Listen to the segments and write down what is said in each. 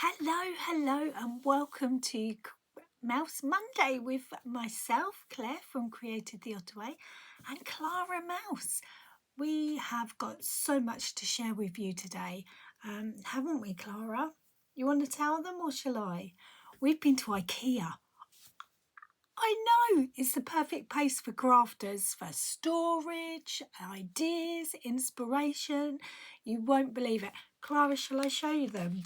Hello, and welcome to Mouse Monday with myself, Claire from Created the Ottaway, and Clara Mouse. We have got so much to share with you today, haven't we, Clara? You want to tell them, or shall I? We've been to IKEA. I know it's the perfect place for crafters, for storage, ideas, inspiration. You won't believe it. Clara, shall I show you them?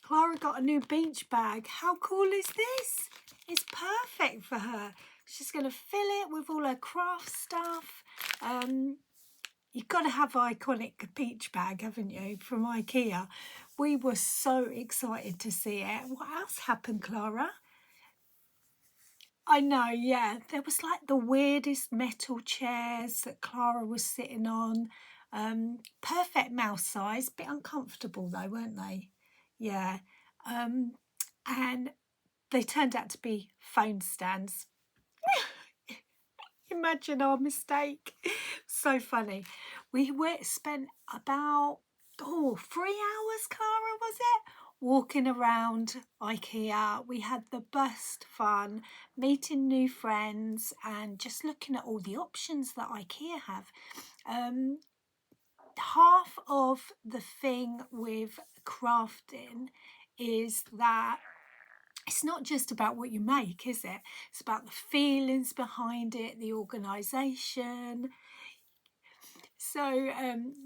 Clara got a new beach bag. How cool is this? It's perfect for her. She's going to fill it with all her craft stuff. You've got to have an iconic beach bag, haven't you, from IKEA. We were so excited to see it. What else happened, Clara? I know, yeah. There was like the weirdest metal chairs that Clara was sitting on. Perfect mouse size. Bit uncomfortable though, weren't they? Yeah. And they turned out to be phone stands. Imagine our mistake. So funny. We spent about 3 hours, Clara, was it? Walking around IKEA. We had the best fun, meeting new friends and just looking at all the options that IKEA have. Half of the thing with crafting is that it's not just about what you make, is it? It's about the feelings behind it, the organisation. So,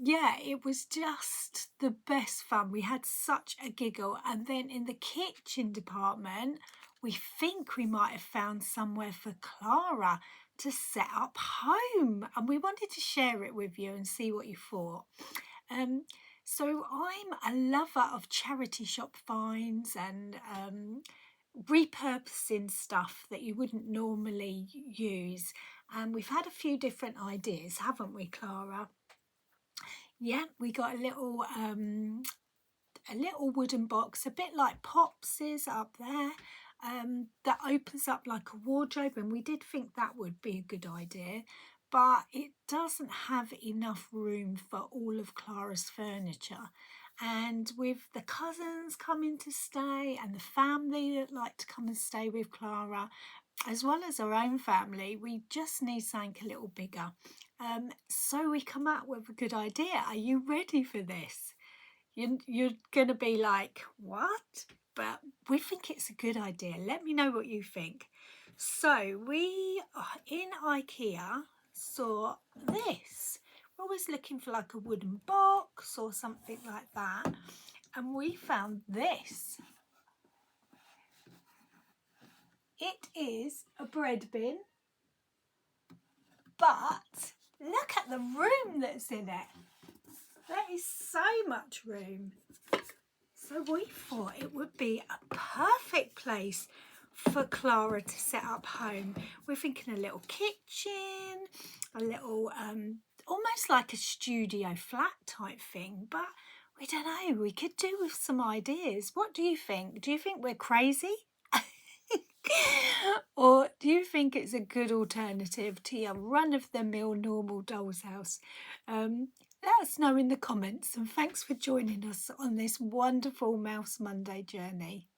yeah, it was just the best fun. We had such a giggle. And then in the kitchen department, we think we might have found somewhere for Clara to set up home. And we wanted to share it with you and see what you thought. So I'm a lover of charity shop finds and repurposing stuff that you wouldn't normally use, and we've had a few different ideas, haven't we, Clara? Yeah, we got a little wooden box, a bit like Pops's up there, that opens up like a wardrobe, and we did think that would be a good idea, but it doesn't have enough room for all of Clara's furniture. And with the cousins coming to stay and the family that like to come and stay with Clara, as well as our own family, we just need something a little bigger. So we come up with a good idea. Are you ready for this? You're going to be like, what? But we think it's a good idea. Let me know what you think. So we, in IKEA, saw this. We're always looking for like a wooden box or something like that. And we found this. It is a bread bin, but look at the room that's in it. There is so much room. So we thought it would be a perfect place for Clara to set up home. We're thinking a little kitchen, a little, almost like a studio flat type thing, but we don't know, we could do with some ideas. What do you think? Do you think we're crazy? Or do you think it's a good alternative to your run-of-the-mill normal doll's house? Let us know in the comments, and thanks for joining us on this wonderful Mouse Monday journey.